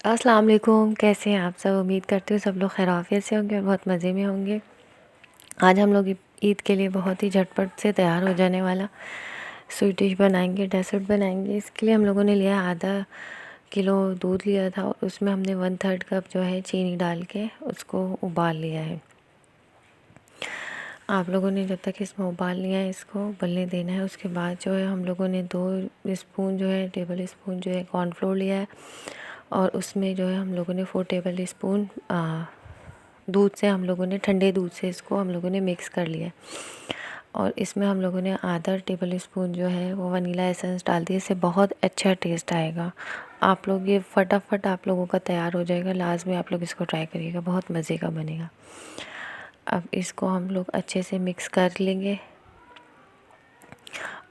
अस्सलाम वालेकुम। कैसे हैं आप सब? उम्मीद करती हूँ सब लोग खैरियत से होंगे और बहुत मज़े में होंगे। आज हम लोग ईद के लिए बहुत ही झटपट से तैयार हो जाने वाला स्वीट डिश बनाएंगे, डेसर्ट बनाएंगे। इसके लिए हम लोगों ने लिया आधा किलो दूध लिया था और उसमें हमने 1/3 कप जो है चीनी डाल के उसको उबाल लिया है। आप लोगों ने जब तक इसमें उबाल लिया है इसको उबलने देना है। उसके बाद जो है हम लोगों ने 2 स्पून जो है टेबल स्पून जो है कॉर्नफ्लोर लिया है और उसमें जो है हम लोगों ने 4 टेबल स्पून दूध से हम लोगों ने ठंडे दूध से इसको हम लोगों ने मिक्स कर लिया। और इसमें हम लोगों ने आधा टेबल स्पून जो है वो वनीला एसेंस डाल दिया। इससे बहुत अच्छा टेस्ट आएगा। आप लोग ये फटाफट आप लोगों का तैयार हो जाएगा। लास्ट में आप लोग इसको ट्राई करिएगा, बहुत मज़े का बनेगा। अब इसको हम लोग अच्छे से मिक्स कर लेंगे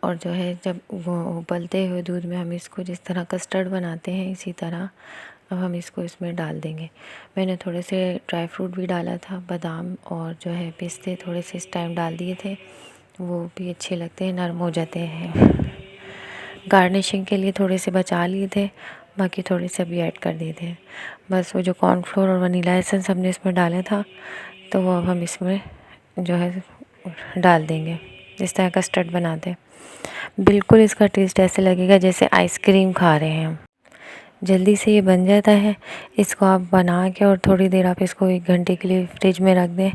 और जो है जब वो उबलते हुए दूध में हम इसको जिस तरह कस्टर्ड बनाते हैं इसी तरह अब हम इसको इसमें डाल देंगे। मैंने थोड़े से ड्राई फ्रूट भी डाला था, बादाम और जो है पिस्ते थोड़े से इस टाइम डाल दिए थे, वो भी अच्छे लगते हैं, नरम हो जाते हैं। गार्निशिंग के लिए थोड़े से बचा लिए थे, बाकी थोड़े से अभी ऐड कर दिए थे। बस वो जो कॉर्नफ्लोर और वनीला एसेंस हमने इसमें डाला था तो वो अब हम इसमें जो है डाल देंगे। इस तरह कस्टर्ड बनाते हैं, बिल्कुल इसका टेस्ट ऐसे लगेगा जैसे आइसक्रीम खा रहे हैं हम। जल्दी से ये बन जाता है। इसको आप बना के और थोड़ी देर आप इसको 1 घंटे के लिए फ्रिज में रख दें।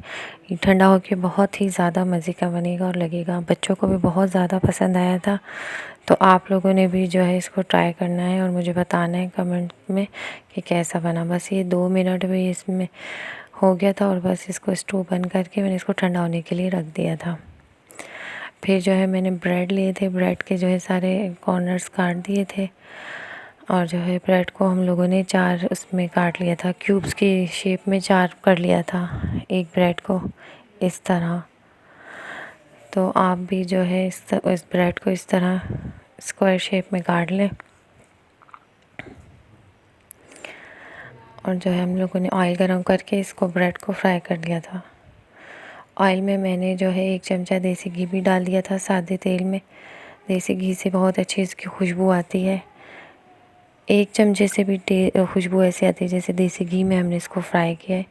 ये ठंडा होके बहुत ही ज़्यादा मज़े का बनेगा और लगेगा। बच्चों को भी बहुत ज़्यादा पसंद आया था। तो आप लोगों ने भी जो है इसको ट्राई करना है और मुझे बताना है कमेंट में कि कैसा बना। बस ये 2 मिनट में इसमें हो गया था और बस इसको स्टोव बंद करके मैंने इसको ठंडा होने के लिए रख दिया था। फिर जो है मैंने ब्रेड लिए थे, ब्रेड के जो है सारे कॉर्नर्स काट दिए थे और जो है ब्रेड को हम लोगों ने 4 उसमें काट लिया था, क्यूब्स की शेप में 4 कर लिया था एक ब्रेड को इस तरह। तो आप भी जो है इस ब्रेड को इस तरह स्क्वायर शेप में काट लें। और जो है हम लोगों ने ऑयल गरम करके इसको ब्रेड को फ्राई कर लिया था। ऑयल में मैंने जो है 1 चमचा देसी घी भी डाल दिया था सादे तेल में। देसी घी से बहुत अच्छी इसकी खुशबू आती है। 1 चमचे से भी खुशबू ऐसी आती है जैसे देसी घी में हमने इसको फ्राई किया है।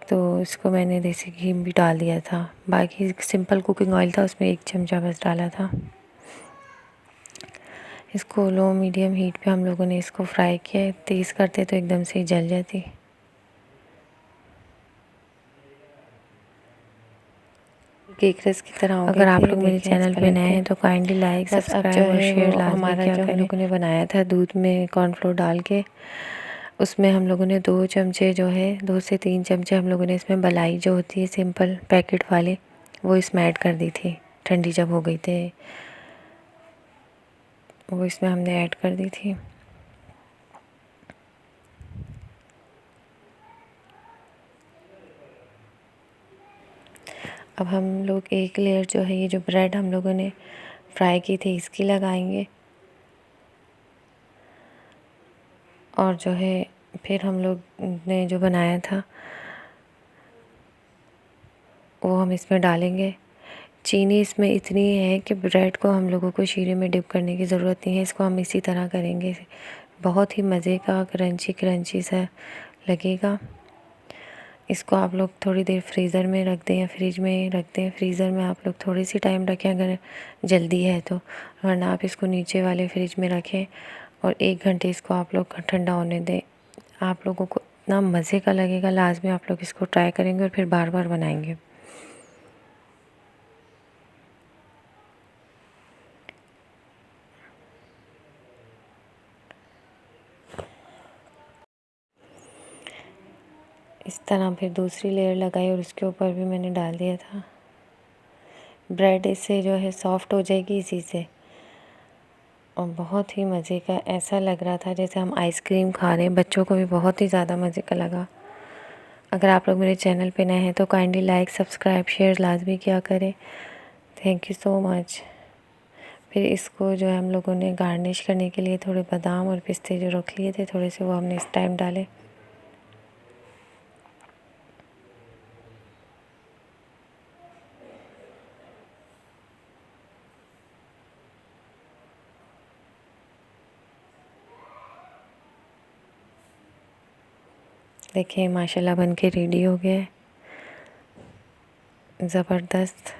तो इसको मैंने देसी घी भी डाल दिया था। बाकी सिंपल कुकिंग ऑयल था उसमें 1 चमचा बस डाला था। इसको लो मीडियम हीट पे हम लोगों ने इसको फ्राई किया। तेज़ करते तो एकदम से ही जल जाती। केक रस की तरह हो गए अगर आप थे, लोग मेरे देखें इस चैनल पे पलट नए के। हैं तो काइंडली लाइक बस अब जो सब्सक्राइब और है वो शेयर लाजमी हमारा किया जो हम करें। लोगों ने बनाया था दूध में कॉर्नफ्लोर डाल के, उसमें हम लोगों ने 2 चमचे जो है 2 से 3 चमचे हम लोगों ने इसमें मलाई जो होती है सिंपल पैकेट वाले वो इसमें ऐड कर दी थी। ठंडी जब हो गई थी वो इसमें हमने ऐड कर दी थी। अब हम लोग एक लेयर जो है ये जो ब्रेड हम लोगों ने फ्राई की थी इसकी लगाएंगे और जो है फिर हम लोग ने जो बनाया था वो हम इसमें डालेंगे। चीनी इसमें इतनी है कि ब्रेड को हम लोगों को शीरे में डिप करने की ज़रूरत नहीं है। इसको हम इसी तरह करेंगे, बहुत ही मज़े का क्रंची क्रंची सा लगेगा। इसको आप लोग थोड़ी देर फ्रीज़र में रख दें या फ्रिज में रख दें। फ्रीज़र में आप लोग थोड़ी सी टाइम रखें अगर जल्दी है तो, वरना आप इसको नीचे वाले फ्रिज में रखें और 1 घंटे इसको आप लोग ठंडा होने दें। आप लोगों को इतना मज़े का लगेगा, लाजमी आप लोग इसको ट्राई करेंगे और फिर बार बार बनाएंगे। इस तरह फिर दूसरी लेयर लगाई और उसके ऊपर भी मैंने डाल दिया था। ब्रेड इससे जो है सॉफ्ट हो जाएगी इसी से और बहुत ही मज़े का ऐसा लग रहा था जैसे हम आइसक्रीम खा रहे हैं। बच्चों को भी बहुत ही ज़्यादा मज़े का लगा। अगर आप लोग मेरे चैनल पे नए हैं तो काइंडली लाइक सब्सक्राइब शेयर लाजमी किया करें। Thank you so much. फिर इसको जो है हम लोगों ने गार्निश करने के लिए थोड़े बादाम और पिस्ते जो रख लिए थे थोड़े से वो हमने इस टाइम डाले। देखिए माशाल्लाह बन के रेडी हो गया है, ज़बरदस्त।